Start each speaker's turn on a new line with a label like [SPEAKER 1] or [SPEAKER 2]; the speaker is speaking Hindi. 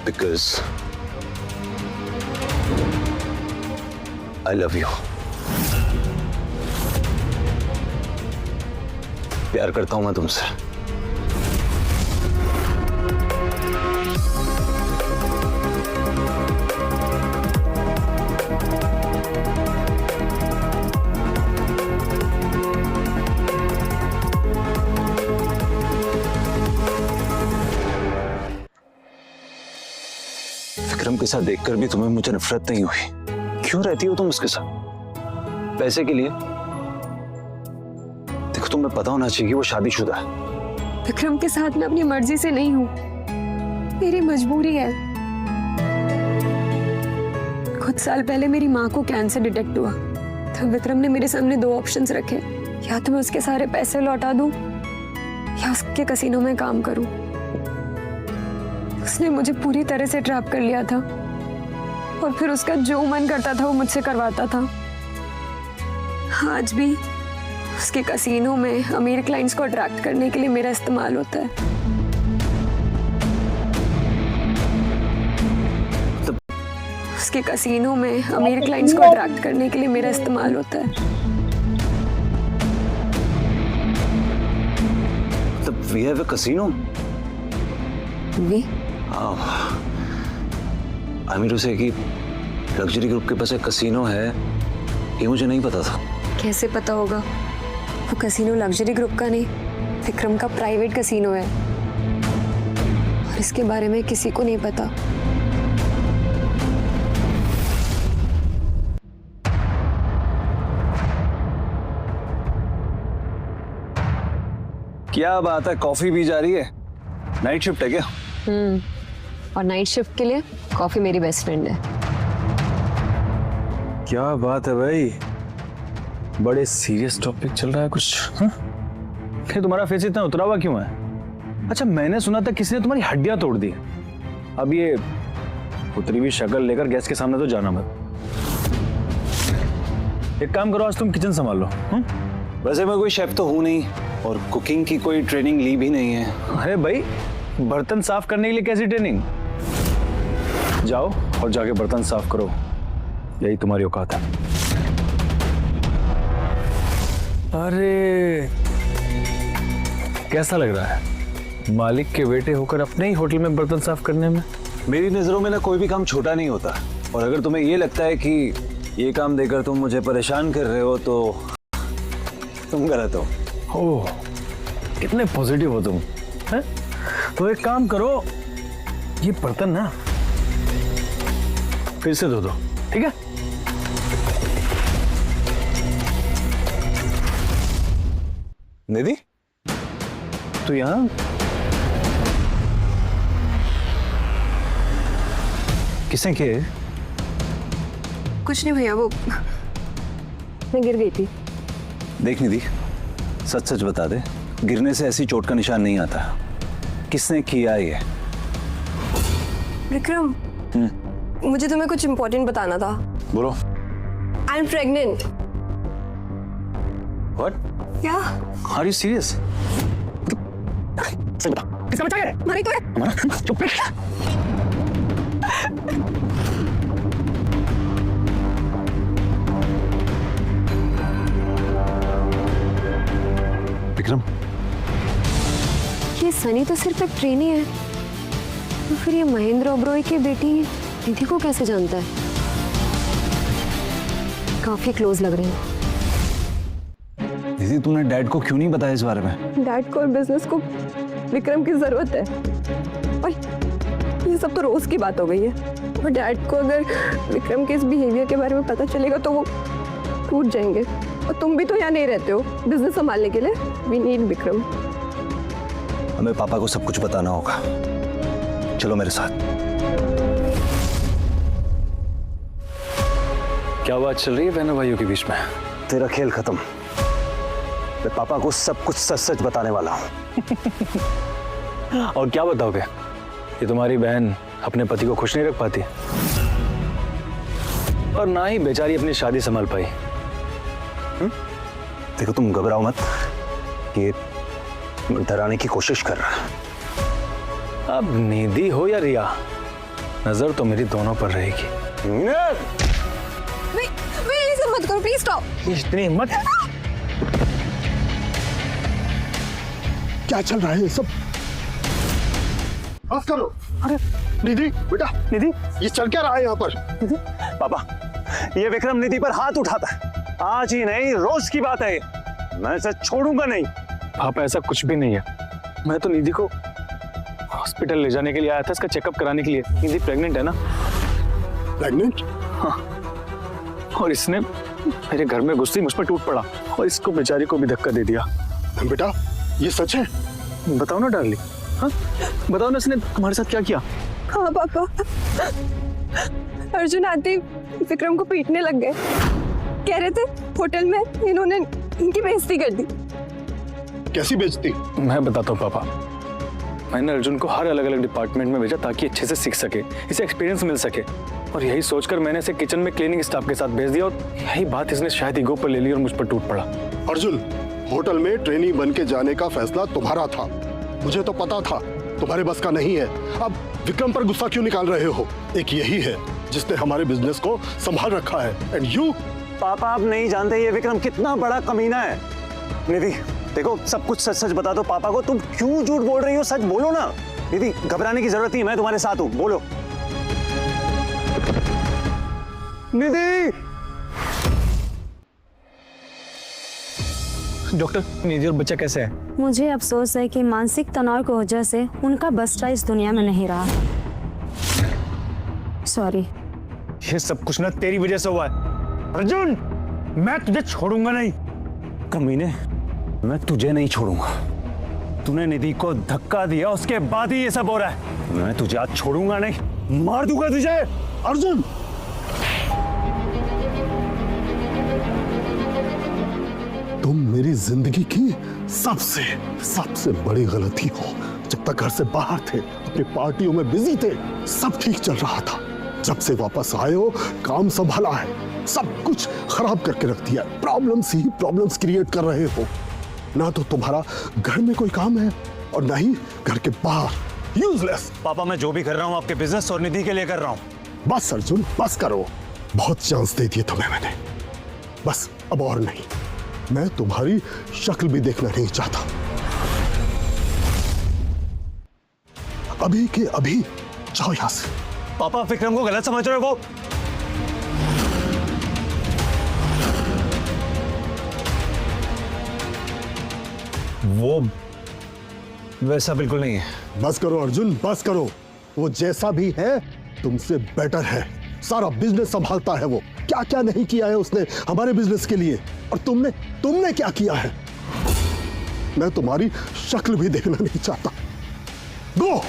[SPEAKER 1] Because I love you. प्यार करता हूं मैं तुमसे। विक्रम के साथ देखकर भी तुम्हें मुझे नफरत नहीं हुई। क्यों रहती हो तुम उसके साथ? पैसे के लिए? देखो, तुम्हें पता होना चाहिए वो शादीशुदा है।
[SPEAKER 2] विक्रम के साथ मैं अपनी मर्जी से नहीं हूँ, मेरी मजबूरी है। कुछ साल पहले मेरी माँ को कैंसर डिटेक्ट हुआ तो विक्रम ने मेरे सामने दो ऑप्शंस रखे, या तो मैं उसके सारे पैसे लौटा दूं या उसके कसीनो में काम करूं। उसने मुझे पूरी तरह से ट्रैप कर लिया था और फिर उसका जो मन करता था वो मुझसे करवाता था। आज भी उसके कसीनो में अमीर क्लाइंट्स को अट्रैक्ट करने के लिए मेरा इस्तेमाल होता है। उसके कसीनो में अमीर क्लाइंट्स को अट्रैक्ट करने के लिए मेरा इस्तेमाल होता है।
[SPEAKER 1] We have a casino?
[SPEAKER 2] We?
[SPEAKER 1] Aamir उसे कि लग्जरी ग्रुप के पास एक कसीनो है, ये मुझे नहीं पता था।
[SPEAKER 2] कैसे पता होगा? वो कसीनो लग्जरी ग्रुप का नहीं, विक्रम का प्राइवेट कसीनो है और इसके बारे में किसी को नहीं पता।
[SPEAKER 1] क्या बात है, कॉफी भी जा रही है? नाइट शिफ्ट है क्या?
[SPEAKER 2] और नाइट शिफ्ट के लिए कॉफी मेरी बेस्ट फ्रेंड है।
[SPEAKER 1] क्या बात है भाई, बड़े सीरियस टॉपिक चल रहा है कुछ। फिर तुम्हारा फेस इतना उतरा हुआ क्यों है? अच्छा, मैंने सुना था किसी ने तुम्हारी हड्डियां तोड़ दी। अब ये उतरी हुई शक्ल लेकर गैस के सामने तो जाना मत। एक काम करो, आज तुम किचन संभाल लो। वैसे मैं कोई शेफ तो हूं नहीं और कुकिंग की कोई ट्रेनिंग ली भी नहीं है। अरे भाई, बर्तन साफ करने के लिए कैसी ट्रेनिंग? जाओ और जाके बर्तन साफ करो, यही तुम्हारी औकात है। अरे कैसा लग रहा है मालिक के बेटे होकर अपने ही होटल में बर्तन साफ करने में? मेरी नजरों में ना कोई भी काम छोटा नहीं होता, और अगर तुम्हें ये लगता है कि ये काम देकर तुम मुझे परेशान कर रहे हो तो तुम गलत हो। ओह, कितने पॉजिटिव हो तुम, हैं? तो एक काम करो, ये बर्तन ना फिर से धो दो, ठीक है? निधि, तू यहाँ? किसने किए?
[SPEAKER 2] कुछ नहीं भैया, वो मैं गिर गई थी।
[SPEAKER 1] देख निधि, सच सच बता दे, गिरने से ऐसी चोट का निशान नहीं आता। किसने किया ये?
[SPEAKER 2] विक्रम, मुझे तुम्हें कुछ इम्पोर्टेंट बताना था।
[SPEAKER 1] बोलो।
[SPEAKER 2] I am pregnant.
[SPEAKER 1] What?
[SPEAKER 2] क्या?
[SPEAKER 1] Are you serious? सच बता, किसका बच्चा है?
[SPEAKER 2] हमारी तो है।
[SPEAKER 1] हमारा? चुप रह। विक्रम,
[SPEAKER 2] ये सनी तो सिर्फ एक ट्रेनी है, तो फिर ये महेंद्र ओबरॉय की बेटी निधि को कैसे जानता है? काफी क्लोज लग रहे हैं।
[SPEAKER 1] दीदी, तुमने डैड को क्यों नहीं बताया इस बारे में?
[SPEAKER 2] डैड को और बिजनेस को विक्रम की जरूरत है, और ये सब तो रोज की बात हो गई है। और डैड को अगर विक्रम के इस बिहेवियर के बारे में पता चलेगा तो वो टूट जाएंगे। और तुम भी तो यहाँ नहीं रहते हो बिजनेस संभालने के लिए। We need Vikram.
[SPEAKER 1] हमें पापा को सब कुछ बताना होगा, चलो मेरे साथ। क्या बात चल रही है बहनों भाइयों के बीच में? तेरा खेल खत्म, मैं पापा को सब कुछ सच सच बताने वाला हूँ। और क्या बताओगे? ये तुम्हारी बहन अपने पति को खुश नहीं रख पाती और ना ही बेचारी अपनी शादी संभाल पाई। देखो, तुम घबराओ मत, ये डराने की कोशिश कर रहा है। अब निधि हो या रिया, नजर तो मेरी दोनों पर रहेगी।
[SPEAKER 2] ये सब मत करो, प्लीज स्टॉप।
[SPEAKER 1] इतनी हिम्मत?
[SPEAKER 3] क्या चल रहा है ये सब? माफ करो। अरे निधि, बेटा निधि, ये चल क्या रहा है यहाँ पर?
[SPEAKER 1] पापा, ये विक्रम निधि पर हाथ उठाता है। आज ही नहीं, रोज की बात है ये। मैं इसे छोड़ूंगा नहीं। पापा, ऐसा कुछ भी नहीं है। मैं तो निधि को हॉस्पिटल ले जाने के लिए आया था, इसका चेकअप कराने के लिए। निधि प्रेग्नेंट है ना?
[SPEAKER 3] प्रेग्नेंट?
[SPEAKER 1] हाँ। और इसने मेरे घर में घुसते ही मुझ पर टूट पड़ा और इसको बेचारी को भी धक्का दे दिया।
[SPEAKER 3] बेटा ये सच है?
[SPEAKER 1] बताओ ना डार्लिंग, हाँ बताओ ना, इसने तुम्हारे साथ क्या किया?
[SPEAKER 2] हाँ पापा, अर्जुन आते ही विक्रम को पीटने लग गए। कह रहे थे होटल में इन्होंने इनकी बेइज्जती कर दी।
[SPEAKER 3] कैसी बेइज्जती?
[SPEAKER 1] मैं बताता हूँ पापा। मैंने अर्जुन को हर अलग अलग डिपार्टमेंट में भेजा ताकि अच्छे से सीख सके, इसे एक्सपीरियंस मिल सके। और यही सोचकर मैंने इसे किचन में क्लीनिंग स्टाफ के साथ भेज दिया और यही बात इसने शायद ईगो पर ले ली और मुझ पर टूट पड़ा।
[SPEAKER 3] अर्जुन, होटल में ट्रेनी बन के जाने का फैसला तुम्हारा था। मुझे तो पता था तुम्हारे बस का नहीं है। अब विक्रम पर गुस्सा क्यों निकाल रहे हो? एक यही है जिसने हमारे बिजनेस को संभाल रखा है। And you?
[SPEAKER 1] पापा, आप नहीं जानते ये विक्रम कितना बड़ा कमीना है। निधि देखो, सब कुछ सच सच बता दो पापा को। तुम क्यों झूठ बोल रही हो? सच बोलो ना। निधि, घबराने की जरूरत नहीं, मैं तुम्हारे साथ हूँ, बोलो। निधि! डॉक्टर, निधि और बच्चा कैसे है?
[SPEAKER 4] मुझे अफसोस है कि मानसिक तनाव की वजह से उनका बसरा इस दुनिया में नहीं रहा। सॉरी।
[SPEAKER 1] ये सब कुछ ना तेरी वजह से हुआ है। अर्जुन, मैं तुझे छोड़ूंगा नहीं। कमीने, मैं तुझे नहीं छोड़ूंगा। तूने निधि को धक्का दिया, उसके बाद ही ये सब हो रहा है। मैं तुझे आज छोड़ूंगा नहीं, मार दूंगा तुझे।
[SPEAKER 3] अर्जुन, तुम मेरी जिंदगी की सबसे बड़ी गलती हो। जब तक घर से बाहर थे, अपनी पार्टियों में बिजी थे, सब ठीक चल रहा था। जब से वापस आए हो, काम संभाला है, सब कुछ खराब करके रख दिया। प्रॉब्लम्स ही प्रॉब्लम्स क्रिएट कर रहे हो। ना तो तुम्हारा घर में कोई काम है और ना ही घर के बाहर। यूजलेस।
[SPEAKER 1] पापा, मैं जो भी कर रहा हूँ आपके बिजनेस और निधि के लिए कर रहा हूँ।
[SPEAKER 3] बस अर्जुन, बस करो। बहुत चांस दे दिए तुम्हें मैंने, बस अब और नहीं। मैं तुम्हारी शक्ल भी देखना नहीं चाहता। अभी के अभी जाओ यहां से।
[SPEAKER 1] पापा, विक्रम को गलत समझ रहे हो। वो वैसा बिल्कुल नहीं है।
[SPEAKER 3] बस करो अर्जुन, बस करो। वो जैसा भी है तुमसे बेटर है। सारा बिजनेस संभालता है वो। क्या क्या नहीं किया है उसने हमारे बिजनेस के लिए। और तुमने क्या किया है? मैं तुम्हारी शक्ल भी देखना नहीं चाहता। गो।